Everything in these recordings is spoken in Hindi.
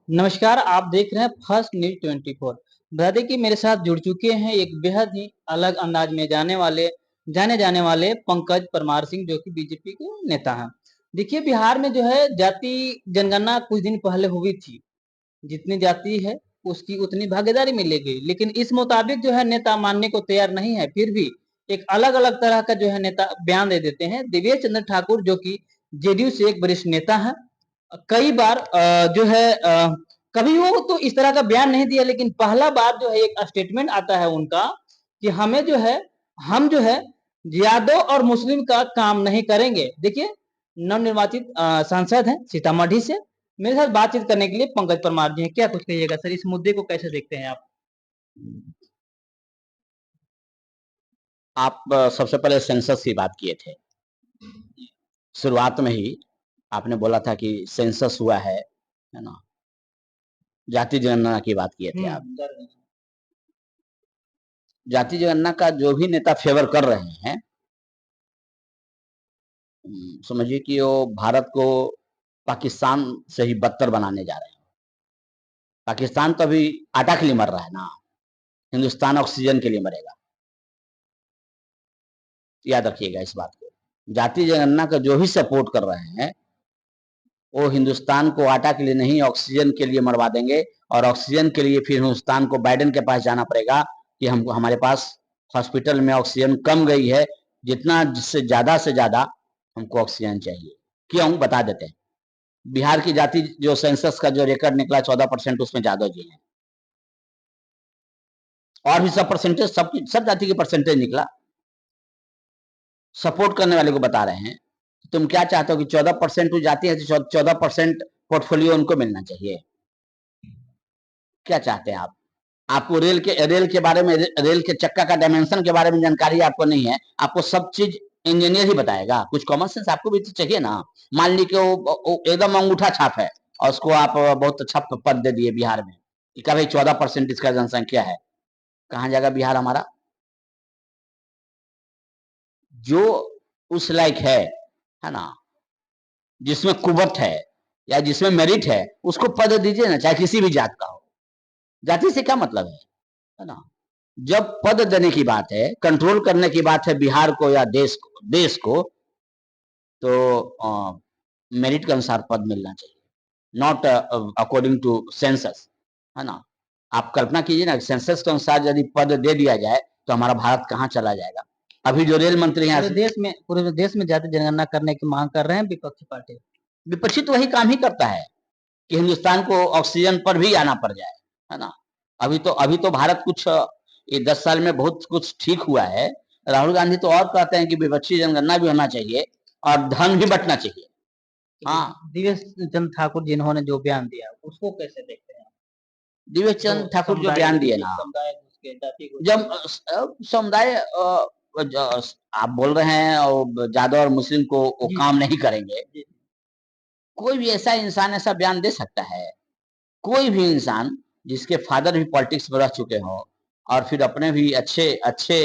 नमस्कार, आप देख रहे हैं फर्स्ट न्यूज़ 24। बता दें कि मेरे साथ जुड़ चुके हैं एक बेहद ही अलग अंदाज में जाने जाने वाले पंकज परमार सिंह, जो कि बीजेपी के नेता हैं। देखिए, बिहार में जो है जाति जनगणना कुछ दिन पहले हुई थी। जितनी जाति है उसकी उतनी भागीदारी मिलेगी, लेकिन इस मुताबिक जो है नेता मानने को तैयार नहीं है। फिर भी एक अलग-अलग तरह का जो है नेता बयान दे देते हैं। दिव्येश चंद्र ठाकुर, जो कि जेडीयू से एक वरिष्ठ नेता हैं, कई बार जो है कभी वो तो इस तरह का बयान नहीं दिया, लेकिन पहला बार जो है एक स्टेटमेंट आता है उनका कि हमें जो है हम जो है यादव और मुस्लिम का काम नहीं करेंगे। देखिए, नवनिर्वाचित सांसद हैं सीतामढ़ी से, मेरे साथ बातचीत करने के लिए पंकज परमार जी हैं। क्या कुछ कहिएगा सर, इस मुद्दे को कैसे देखते हैं आप? आप सबसे पहले सेंसस की बात किए थे। शुरुआत में ही आपने बोला था कि सेंसस हुआ है ना? जाति जनगणना की बात किए थे आप। जाति जनगणना का जो भी नेता फेवर कर रहे हैं, समझिए कि वो भारत को पाकिस्तान से ही बदतर बनाने जा रहे हैं। पाकिस्तान तो अभी आटा के लिए मर रहा है ना, हिंदुस्तान ऑक्सीजन के लिए मरेगा। याद रखिएगा इस बात को। जाति जनगणना का जो भी सपोर्ट कर रहे हैं, वो हिंदुस्तान को आटा के लिए नहीं, ऑक्सीजन के लिए मरवा देंगे। और ऑक्सीजन के लिए फिर हिंदुस्तान को बाइडेन के पास जाना पड़ेगा कि हमको, हमारे पास हॉस्पिटल में ऑक्सीजन कम गई है, जितना जिससे ज्यादा से ज्यादा हमको ऑक्सीजन चाहिए। क्यों, बता देते हैं। बिहार की जाति जो सेंसस का जो रिकॉर्ड निकला 14%, उसमें यादव जी हैं। और भी सब परसेंटेज, सब जाति के परसेंटेज निकला। सपोर्ट करने वाले को बता रहे हैं, तुम क्या चाहते हो कि 14% जाती है तो 14% पोर्टफोलियो उनको मिलना चाहिए। क्या चाहते हैं आप? आपको रेल के बारे में, रेल के चक्का का डायमेंशन के बारे में जानकारी आपको नहीं है। आपको सब चीज इंजीनियर ही बताएगा। कुछ कॉमन सेंस आपको भी तो चाहिए ना। मान ली कि वो एकदम अंगूठा छाप है और उसको आप बहुत अच्छा पद दे दिए बिहार में कि क्या भाई 14% इसका जनसंख्या है। कहाँ जाएगा बिहार हमारा? जो उस लायक है ना, जिसमें कुवत है या जिसमें मेरिट है, उसको पद दीजिए ना, चाहे किसी भी जात का हो। जाति से क्या मतलब है ना? जब पद देने की बात है, कंट्रोल करने की बात है बिहार को या देश को, तो मेरिट के अनुसार पद मिलना चाहिए, नॉट अकॉर्डिंग टू सेंसस, है ना? आप कल्पना कीजिए ना, सेंसस के अनुसार यदि पद दे दिया जाए तो हमारा भारत कहाँ चला जाएगा। अभी जो रेल मंत्री हैं, पूरे देश में जाति जनगणना करने की मांग कर रहे हैं विपक्षी पार्टी। विपक्षी तो वही काम ही करता है कि हिंदुस्तान को ऑक्सीजन पर भी आना पड़ जाए, है ना? अभी तो भारत कुछ ये 10 साल में बहुत कुछ ठीक हुआ है। राहुल गांधी तो और कहते हैं कि विपक्षी जनगणना भी होना चाहिए और धन भी बंटना चाहिए। हाँ, दिव्येश चंद्र ठाकुर जिन्होंने जो बयान दिया उसको कैसे देखते हैं? दिव्य चंद ठाकुर जो बयान दिए ना, जब समुदाय आप बोल रहे हैं और यादव और मुस्लिम को वो काम नहीं करेंगे, कोई भी ऐसा इंसान ऐसा बयान दे सकता है? कोई भी इंसान जिसके फादर भी पॉलिटिक्स में रह चुके हो और फिर अपने भी अच्छे अच्छे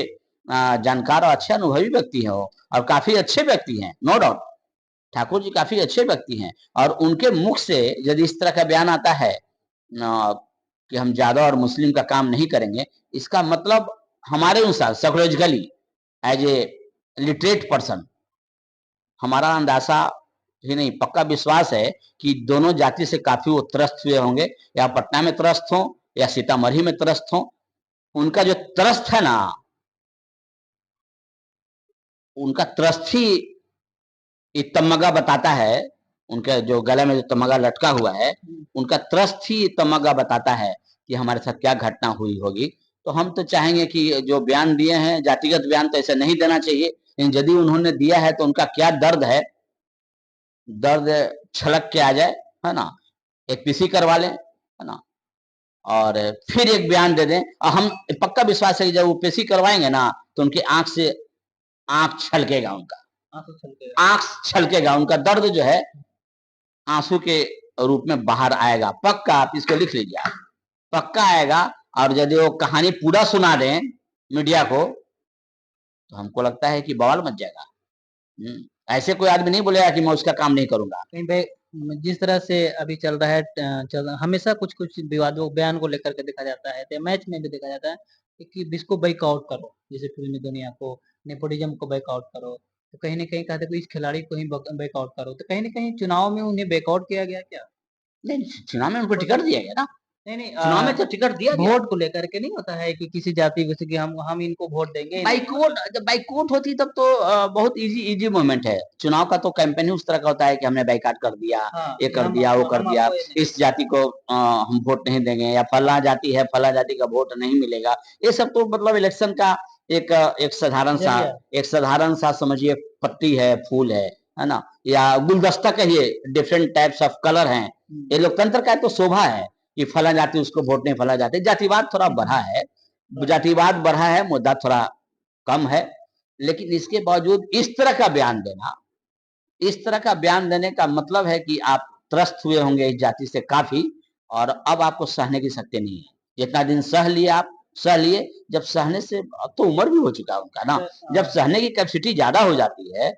जानकार और अच्छे अनुभवी व्यक्ति हो, और काफी अच्छे व्यक्ति हैं, नो डाउट। ठाकुर जी काफी अच्छे व्यक्ति हैं, और उनके मुख से यदि इस तरह का बयान आता है कि हम ज्यादा और मुस्लिम का काम नहीं करेंगे, इसका मतलब हमारे अनुसार psychologically, as a literate person, हमारा अंदाजा ही नहीं, पक्का विश्वास है कि दोनों जाति से काफी वो त्रस्त हुए होंगे, या पटना में त्रस्त हो या सीतामढ़ी में त्रस्त हो। उनका जो त्रस्त है ना, उनका त्रस्त ही ये तमगा बताता है। उनके जो गले में जो तमगा लटका हुआ है, उनका त्रस्त ही तमगा बताता है कि हमारे साथ क्या घटना हुई होगी। तो हम तो चाहेंगे कि जो बयान दिए हैं, जातिगत बयान तो ऐसे नहीं देना चाहिए, लेकिन यदि उन्होंने दिया है तो उनका क्या दर्द है, दर्द छलक के आ जाए, है ना? एक पीसी करवा लें, है ना, और फिर एक बयान दे दें। और हम पक्का विश्वास है कि जब वो पेशी करवाएंगे ना, तो उनकी आंख से आंख छलकेगा, उनका आंख छलकेगा, उनका दर्द जो है आंसू के रूप में बाहर आएगा। पक्का, आप इसको लिख लीजिए, आप पक्का आएगा। और यदि वो कहानी पूरा सुना दें मीडिया को, तो हमको लगता है कि बवाल मच जाएगा। ऐसे कोई आदमी नहीं बोलेगा कि मैं उसका काम नहीं करूंगा। कहीं पे जिस तरह से अभी चल रहा है, हमेशा कुछ कुछ विवादों बयान को लेकर के देखा जाता है, तो मैच में भी देखा जाता है कि इसको बैकआउट करो, जैसे फिल्मी दुनिया को, नेपोटिज्म को बैकआउट करो, तो कहीं ना कहीं कहते हैं कि इस खिलाड़ी को ही बैकआउट करो, तो कहीं ना कहीं चुनाव में उन्हें बैकआउट किया गया क्या? नहीं, चुनाव में उनको टिकट दिया गया ना, नहीं नहीं, चुनाव में तो टिकट दिया गया। वोट को लेकर के नहीं होता है कि किसी जाति को कि हम इनको वोट देंगे। बाइकआउट, जब बाइकआउट होती तब तो बहुत इजी मूवमेंट है। चुनाव का तो कैंपेन ही उस तरह का होता है कि हमने बाइकाट कर दिया, हाँ, ये कर दिया, वो कर दिया, इस जाति को हम वोट नहीं देंगे, या फला जाति है, फला जाति का वोट नहीं मिलेगा। ये सब तो मतलब इलेक्शन का एक साधारण सा समझिए पत्ती है, फूल है ना, या गुलदस्ता कहिए, डिफरेंट टाइप्स ऑफ कलर हैं। ये लोकतंत्र का तो शोभा है कि फला जाति उसको वोट नहीं, फला जाति। जातिवाद थोड़ा बढ़ा है, जातिवाद बढ़ा है, मुद्दा थोड़ा कम है, लेकिन इसके बावजूद इस तरह का बयान देना, इस तरह का बयान देने का मतलब है कि आप त्रस्त हुए होंगे इस जाति से काफी, और अब आपको सहने की शक्ति नहीं है। जितना दिन सह लिए आप, सह लिए, जब सहने से, अब तो उम्र भी हो चुका है उनका ना, जब सहने की कैपेसिटी ज्यादा हो जाती है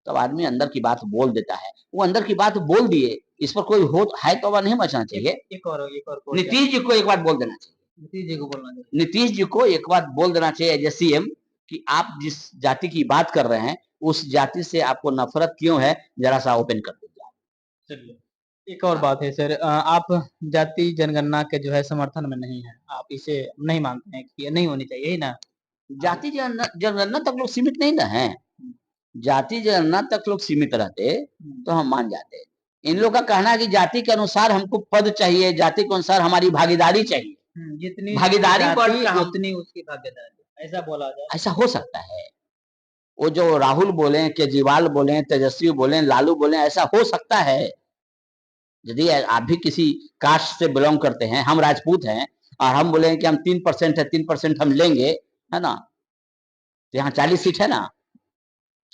तब आदमी अंदर की बात बोल देता है। वो अंदर की बात बोल दिए, इस पर कोई हो है तो नहीं बचना चाहिए। नीतीश जी को एक बात बोल देना चाहिए, नीतीश जी को एक बात बोल देना चाहिए एज ए सीएम कि आप जिस जाति की बात कर रहे हैं उस जाति से आपको नफरत क्यों है, जरा सा ओपन कर दीजिए। चलिए, एक और बात है सर, आप जाति जनगणना के जो है समर्थन में नहीं है, आप इसे नहीं मानते हैं कि ये नहीं होनी चाहिए, ही ना? जाति जनगणना तक लोग सीमित नहीं ना है, जाति जनगणना तक लोग सीमित रहते तो हम मान जाते। इन लोग का कहना है कि जाति के अनुसार हमको पद चाहिए, जाति के अनुसार हमारी भागीदारी चाहिए, जितनी भागीदारी उतनी उसकी भागीदारी, ऐसा बोला जाए। ऐसा हो सकता है, वो जो राहुल बोले, केजरीवाल बोले, तेजस्वी बोले, लालू बोले, ऐसा हो सकता है। यदि आप भी किसी कास्ट से बिलोंग करते हैं, हम राजपूत हैं, और हम बोले कि हम 3% है, 3% हम लेंगे, है ना, तो यहाँ 40 सीट है ना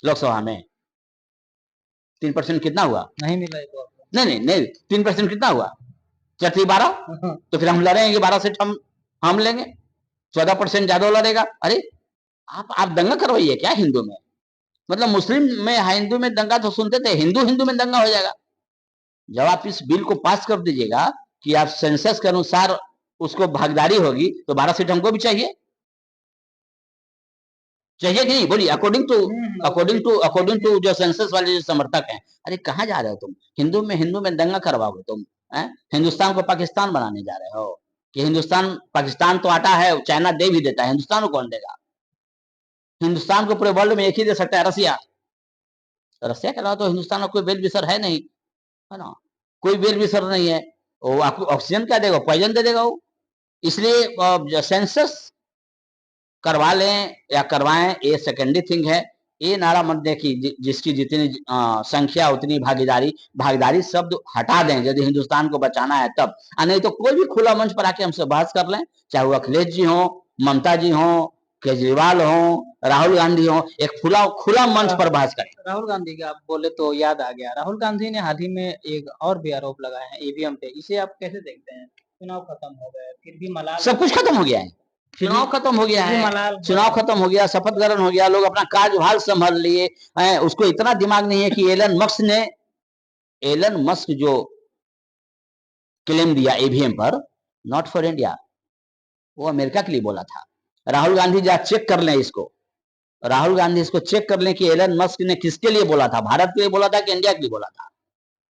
लोकसभा में, 3% कितना हुआ? नहीं मिला। नहीं, 3% कितना हुआ? 12, तो फिर हम लड़ेंगे 12 सीट हम लेंगे, 14% ज्यादा लड़ेगा। अरे आप दंगा करवाइए क्या हिंदू में? मतलब मुस्लिम में, हिंदू में दंगा तो सुनते थे, हिंदू में दंगा हो जाएगा। जब आप इस बिल को पास कर दीजिएगा कि आप सेंसस के अनुसार उसको भागीदारी होगी, तो 12 सीट हमको भी चाहिए कि नहीं? बोलिए, अकॉर्डिंग टू जो सेंसस वाले जो समर्थक हैं। अरे कहाँ जा रहे हो तुम? हिंदू में दंगा करवाओगे तुम? हिंदुस्तान को पाकिस्तान बनाने जा रहे हो कि पाकिस्तान तो आटा है, चाइना दे भी देता है, हिंदुस्तान को कौन देगा? हिंदुस्तान को पूरे वर्ल्ड में एक ही दे सकता है, रसिया। रसिया के अलावा तो हिंदुस्तान का कोई बेल विसर है नहीं, है ना, कोई बेल विसर नहीं है। वो आपको ऑक्सीजन क्या देगा? पॉइजन दे देगा वो। इसलिए सेंसस करवा लें या करवाएं, ये सेकेंडरी थिंग है। ये नारा मत दें कि जिसकी जितनी संख्या उतनी भागीदारी शब्द हटा दें यदि हिंदुस्तान को बचाना है तब। नहीं तो कोई भी खुला मंच पर आके हमसे बहस कर लें, चाहे वो अखिलेश जी हो, ममता जी हो, केजरीवाल हो, राहुल गांधी हो, एक खुला मंच पर बहस करें। राहुल गांधी का आप बोले तो याद आ गया, राहुल गांधी ने हाल ही में एक और भी आरोप लगाया है ईवीएम पे, इसे आप कैसे देखते हैं? चुनाव खत्म हो गए, फिर भी मलाल, सब कुछ खत्म हो गया है, चुनाव खत्म हो गया है, चुनाव खत्म हो गया, शपथ ग्रहण हो गया, लोग अपना कार्यभार संभाल लिए हैं। उसको इतना दिमाग नहीं है कि एलन मस्क जो क्लेम दिया ईवीएम पर, नॉट फॉर इंडिया, वो अमेरिका के लिए बोला था। राहुल गांधी जा चेक कर लें इसको, राहुल गांधी इसको चेक कर लें कि एलन मस्क ने किसके लिए बोला था, भारत के लिए बोला था कि इंडिया के लिए बोला था,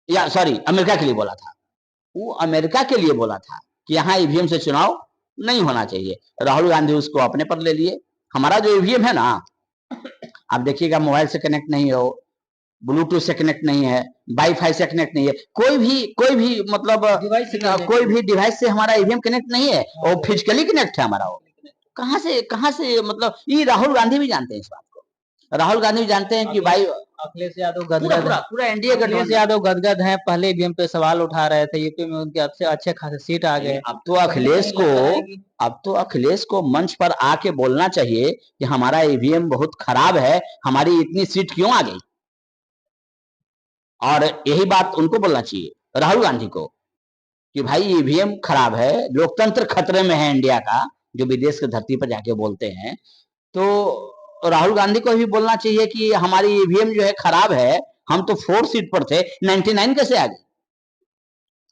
या सॉरी अमेरिका के लिए बोला था। वो अमेरिका के लिए बोला था कि यहाँ ईवीएम से चुनाव नहीं होना चाहिए। राहुल गांधी उसको अपने पर ले लिए। हमारा जो ईवीएम है ना, आप देखिएगा, मोबाइल से कनेक्ट नहीं हो, ब्लूटूथ से कनेक्ट नहीं है, वाईफाई से कनेक्ट नहीं है, कोई भी मतलब कोई भी डिवाइस से हमारा ईवीएम कनेक्ट नहीं है, और फिजिकली कनेक्ट है हमारा। वो कहां से मतलब, ये राहुल गांधी भी जानते हैं इस बात को। राहुल गांधी भी जानते हैं कि भाई अखिलेश यादव गदगद, पूरा एनडीए अखिलेश यादव गदगद हैं, पहले ईवीएम पे सवाल उठा रहे थे, यूपी में उनके अच्छे खासे सीट आ गए। अब तो अखिलेश को मंच पर आके बोलना चाहिए कि हमारा ईवीएम बहुत खराब है, हमारी इतनी सीट क्यों आ गई, और यही बात उनको बोलना चाहिए राहुल गांधी को कि भाई ईवीएम खराब है, लोकतंत्र खतरे में है इंडिया का, जो विदेश की धरती पर जाके बोलते हैं। तो राहुल गांधी को भी बोलना चाहिए कि हमारी ईवीएम जो है खराब है, हम तो 4 सीट पर थे, 99 कैसे आ गए?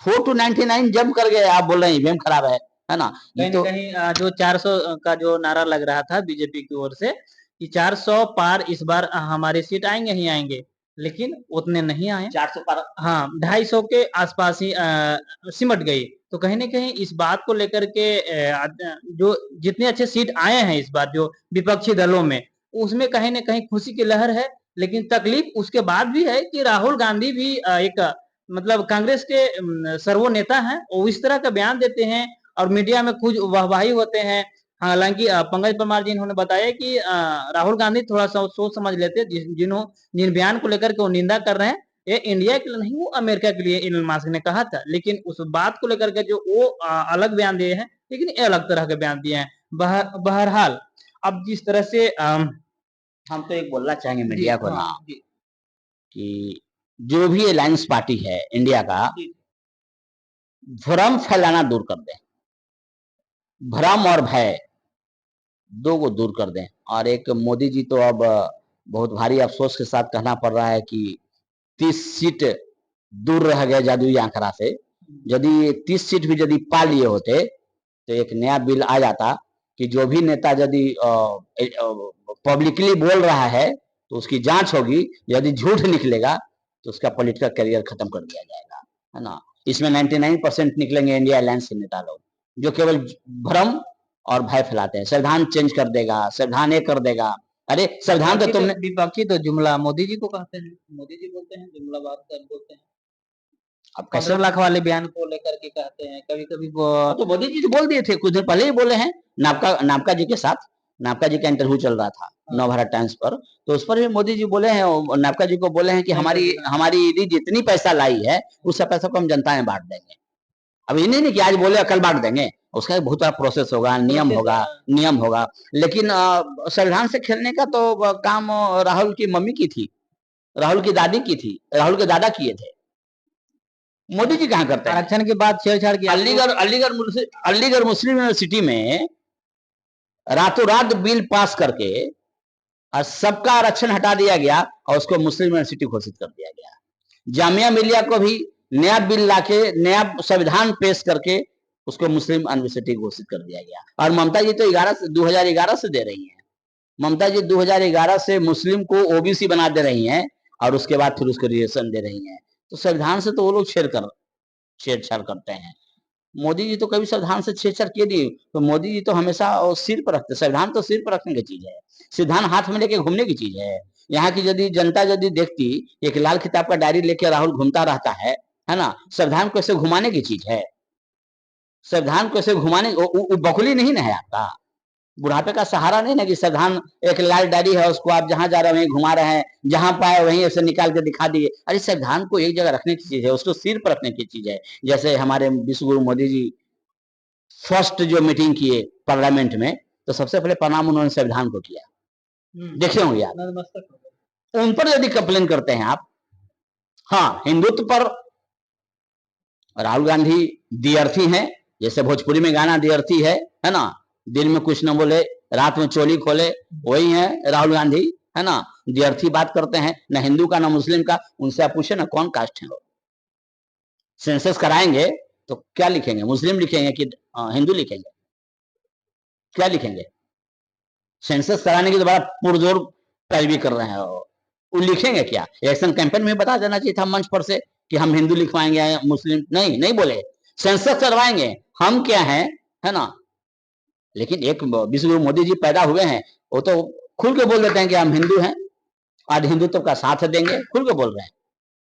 4 to 99 जंप कर गए। आप बोल रहे हैं ईवीएम खराब है ना? कहीं तो कहीं जो 400 का जो नारा लग रहा था बीजेपी की ओर से कि 400 पार इस बार हमारी सीट आएंगे ही आएंगे, लेकिन उतने नहीं आए। 400 पार, हाँ, 250 के आसपास ही सिमट गई। तो कहीं न कहीं इस बात को लेकर के जो जितने अच्छे सीट आए हैं इस बार जो विपक्षी दलों में, उसमें कहीं न कहीं खुशी की लहर है। लेकिन तकलीफ उसके बाद भी है कि राहुल गांधी भी एक मतलब कांग्रेस के सर्वोनेता हैं, वो इस तरह का बयान देते हैं और मीडिया में कुछ वाहवाही होते हैं। हालाँकि पंकज परमार जी इन्होंने बताया कि राहुल गांधी थोड़ा-सा सोच समझ लेते, जिन बयान को लेकर के वो निंदा कर रहे हैं, ये इंडिया के लिए नहीं, वो अमेरिका के लिए इलोन मस्क ने कहा था। लेकिन उस बात को लेकर के जो वो अलग बयान दिए हैं, लेकिन ये अलग तरह के बयान दिए हैं। बहरहाल, अब जिस तरह से हम तो एक बोलना चाहेंगे मीडिया को ना, कि जो भी अलायंस पार्टी है इंडिया का, भ्रम फैलाना दूर कर दें। भ्रम और भय दो को दूर कर दें। और एक मोदी जी तो अब बहुत भारी अफसोस के साथ कहना पड़ रहा है कि 30 सीट दूर रह गए जादुई आंकड़ा से। यदि 30 सीट भी यदि पा लिए होते तो एक नया बिल आ जाता कि जो भी नेता यदि पब्लिकली बोल रहा है तो उसकी जांच होगी, यदि झूठ निकलेगा तो उसका पॉलिटिकल करियर खत्म कर दिया जाएगा, है ना? इसमें 99% निकलेंगे इंडिया अलायंस के नेता लोग, जो केवल भ्रम और भय फैलाते हैं। संविधान चेंज कर देगा, संविधान ये कर देगा। अरे संविधान तो तुमने, विपक्षी तो जुमला मोदी जी को कहते हैं, मोदी जी बोलते हैं, जुमला बात कर बोलते हैं। अब कैसे 15 लाख वाले बयान को लेकर के कहते हैं, कभी-कभी वो तो मोदी जी बोल दिए थे, कुछ दिन पहले ही बोले हैं नापका जी के साथ। नापका जी का इंटरव्यू चल रहा था नवभारत टाइम्स पर, तो उस पर भी मोदी जी बोले हैं, नापका जी को बोले हैं कि हमारी ईडी जितनी पैसा लाई है उस पैसा को हम जनता में बांट देंगे। अब ये नहीं कि आज बोले कल बांट देंगे, उसका एक बहुत बड़ा प्रोसेस होगा, नियम होगा। लेकिन संविधान से खेलने का तो काम राहुल की मम्मी की थी, राहुल की दादी की थी, राहुल के दादा किए थे। मोदी जी कहाँ करते हैं? आरक्षण के बाद छेड़छाड़ की अलीगढ़ मुस्लिम यूनिवर्सिटी में रातों रात बिल पास करके और सबका आरक्षण हटा दिया गया और उसको मुस्लिम यूनिवर्सिटी घोषित कर दिया गया। जामिया मिलिया को भी नया बिल लाके, नया संविधान पेश करके उसको मुस्लिम यूनिवर्सिटी घोषित कर दिया गया। और ममता जी तो 2011 से दे रही हैं। ममता जी 2011 से मुस्लिम को ओबीसी बना दे रही हैं और उसके बाद फिर उसको रिजर्वेशन दे रही हैं। तो संविधान से तो वो लोग छेड़छाड़ करते हैं। मोदी जी तो कभी संविधान से छेड़छाड़ किए नहीं। तो मोदी जी तो हमेशा सिर पर रखते, संविधान तो सिर पर रखने की चीज है, संविधान हाथ में लेके घूमने की चीज है। यहाँ की यदि जनता यदि देखती, एक लाल किताब का डायरी लेके राहुल घूमता रहता है ना? संविधान को ऐसे घुमाने की चीज है, संविधान को ऐसे घुमाने, बकुली नहीं है आपका, बुढ़ापे का सहारा नहीं ना कि संविधान एक लाल डायरी है, उसको आप जहां जा रहे हैं वहीं घुमा रहे हैं, जहां पाए वहीं ऐसे निकाल के दिखा दिए। अरे संविधान को एक जगह रखने की चीज है, उसको सिर पर रखने की चीज है। जैसे हमारे विश्व गुरु मोदी जी फर्स्ट जो मीटिंग किए पार्लियामेंट में, तो सबसे पहले प्रणाम उन्होंने संविधान को किया, देखे होंगे आप। उन पर यदि कंप्लेन करते हैं आप, हाँ हिंदुत्व पर राहुल गांधी दियर्थी हैं, जैसे भोजपुरी में गाना दियर्थी है ना? दिन में कुछ न बोले, रात में चोली खोले, वही है राहुल गांधी, है ना? दियर्थी बात करते हैं, ना हिंदू का ना मुस्लिम का। उनसे आप पूछे ना कौन कास्ट है वो। सेंसस कराएंगे तो क्या लिखेंगे, मुस्लिम लिखेंगे कि हिंदू लिखेंगे? क्या लिखेंगे? सेंसस कराने की तो बड़ा पुरजोर पैरवी कर रहे हैं वो लिखेंगे क्या? इलेक्शन कैंपेन में बता देना चाहिए था मंच पर से कि हम हिंदू लिखवाएंगे, मुस्लिम नहीं बोले। सेंसस करवाएंगे, हम क्या है ना? लेकिन एक विश्व गुरु मोदी जी पैदा हुए हैं, वो तो खुल के बोल देते हैं कि हम हिंदू हैं, आज हिंदुत्व का साथ देंगे, खुल के बोल रहे हैं।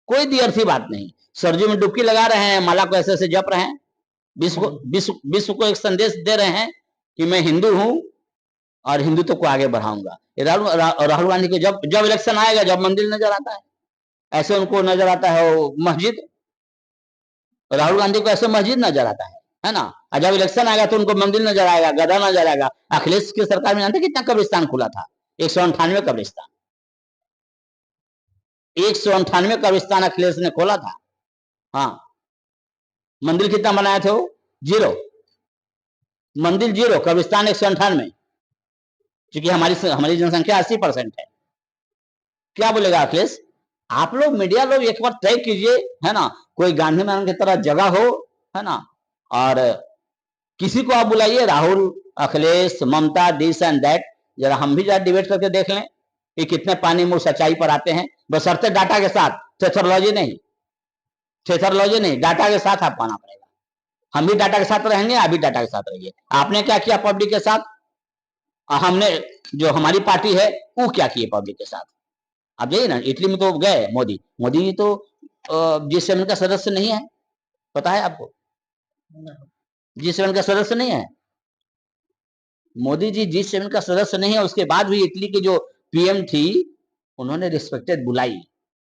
कोई दियर्थी बात नहीं। सरजू में डुबकी लगा रहे हैं, माला को ऐसे ऐसे जप रहे हैं, विश्व को एक संदेश दे रहे हैं कि मैं हिंदू हूं और हिंदुत्व को आगे बढ़ाऊंगा। राहुल गांधी को जब इलेक्शन आएगा, जब मंदिर नजर आता है, ऐसे उनको नजर आता है वो मस्जिद, राहुल गांधी को ऐसे मस्जिद नजर आता है ना? और जब इलेक्शन आएगा तो उनको मंदिर नजर आएगा, गधा नजर आएगा। अखिलेश की सरकार में जानते कितना कब्रिस्तान खुला था? 198 कब्रिस्तान, 198 कब्रिस्तान अखिलेश ने खोला था। हाँ, मंदिर कितना बनाए थे वो? 0 मंदिर, 0 कब्रिस्तान 198, क्योंकि हमारी जनसंख्या 80% है। क्या बोलेगा अखिलेश? आप लोग मीडिया लोग एक बार तय कीजिए, है ना, कोई गांधी मैदान की तरह जगह हो, है ना, और किसी को आप बुलाइए, राहुल, अखिलेश, ममता, दिस एंड दैट, जरा हम भी जरा डिबेट करके देख लें कि कितने पानी में सच्चाई पर आते हैं, बशर्ते डाटा के साथ, थेथरोलॉजी नहीं, थेथरोलॉजी नहीं, डाटा के साथ आप आना पड़ेगा। हम भी डाटा के साथ रहेंगे, आप भी डाटा के साथ रहिए। आपने क्या किया पब्लिक के साथ, हमने, जो हमारी पार्टी है वो क्या किए पब्लिक के साथ। आप जाइए ना, इटली में तो गए मोदी, मोदी जी तो G7 का सदस्य नहीं है, पता है आपको? G7 का सदस्य नहीं है मोदी जी, G7 का सदस्य नहीं है। उसके बाद भी इटली की जो पीएम थी, उन्होंने रिस्पेक्टेड बुलाई,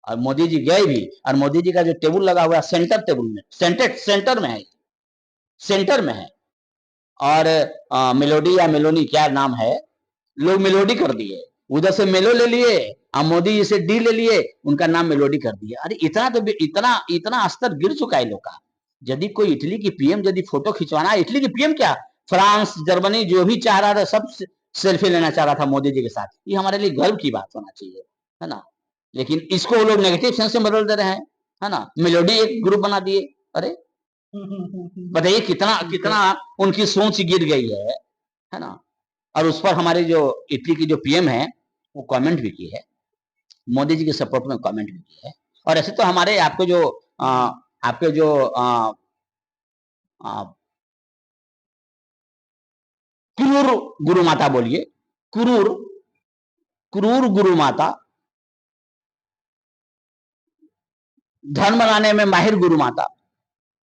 और मोदी जी गए भी, और मोदी जी का जो टेबल लगा हुआ है सेंटर टेबल में, सेंटर में है, सेंटर में है, और मेलोडी या मेलोनी क्या नाम है, लोग मेलोडी कर दिए, उधर से मेलो ले लिए, और मोदी जी से डी ले लिए, उनका नाम मेलोडी कर दिया। अरे इतना तो इतना इतना स्तर गिर चुका है लोग का। यदि कोई इटली की पीएम यदि फोटो खिंचवाना, इटली की पीएम क्या, फ्रांस, जर्मनी जो भी चाह रहा था सब सेल्फी लेना चाह रहा था मोदी जी के साथ। ये हमारे लिए गर्व की बात होना चाहिए, है ना। लेकिन इसको वो लोग नेगेटिव सेंस में बदल दे रहे हैं, है ना। मेलोडी एक ग्रुप बना दिए। अरे बताइए कितना कितना उनकी सोच गिर गई है ना। और उस पर हमारे जो इटली की जो पीएम है वो कमेंट भी की है, मोदी जी के सपोर्ट में कमेंट भी की है। और ऐसे तो हमारे आपके जो क्रूर गुरु माता बोलिए, क्रूर क्रूर गुरु माता, धर्म बनाने में माहिर गुरु माता,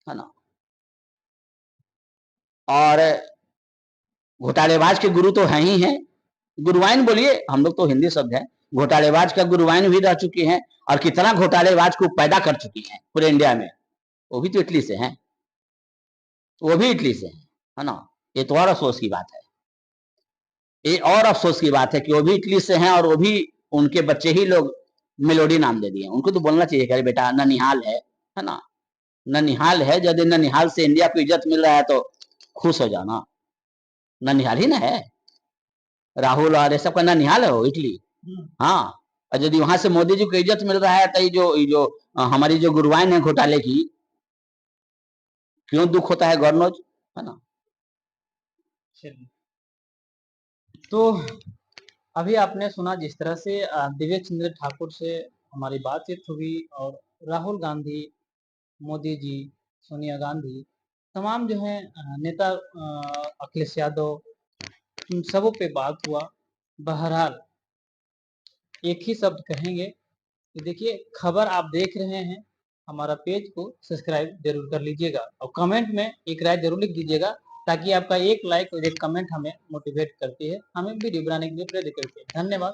है ना, और घोटालेबाज के गुरु तो हैं ही हैं, गुरुवाइन बोलिए, हम लोग तो हिंदी शब्द है, घोटालेबाज का गुरुवाइन भी रह चुकी हैं, और कितना घोटालेबाज को पैदा कर चुकी हैं पूरे इंडिया में, वो भी तो इटली से हैं, वो भी इटली से है ना। ये तो और अफसोस की बात है, ये और अफसोस की बात है कि वो भी इटली से हैं, और वो भी उनके बच्चे ही लोग मेलोडी नाम दे दिए। उनको तो बोलना चाहिए कि अरे बेटा ननिहाल है ना, ननिहाल है, यदि ननिहाल से इंडिया को इज्जत मिल रहा है तो खुश हो जाना, ननिहाल ही ना है, राहुल और ये सब का ननिहाल है वो इटली। हाँ, और यदि वहां से मोदी जी को इज्जत मिल रहा है तो जो हमारी जो गुरुवाइन है घोटाले की, क्यों दुख होता है गवर्नोज, है ना। तो अभी आपने सुना जिस तरह से दिव्य चंद्र ठाकुर से हमारी बातचीत हुई, और राहुल गांधी, मोदी जी, सोनिया गांधी, तमाम जो है नेता, अखिलेश यादव, उन सबों पे बात हुआ। बहरहाल एक ही शब्द कहेंगे कि देखिए, खबर आप देख रहे हैं, हमारा पेज को सब्सक्राइब जरूर कर लीजिएगा, और कमेंट में एक राय जरूर लिख दीजिएगा, ताकि आपका एक लाइक और एक कमेंट हमें मोटिवेट करती है, हमें वीडियो बनाने के लिए प्रेरित करती है। धन्यवाद।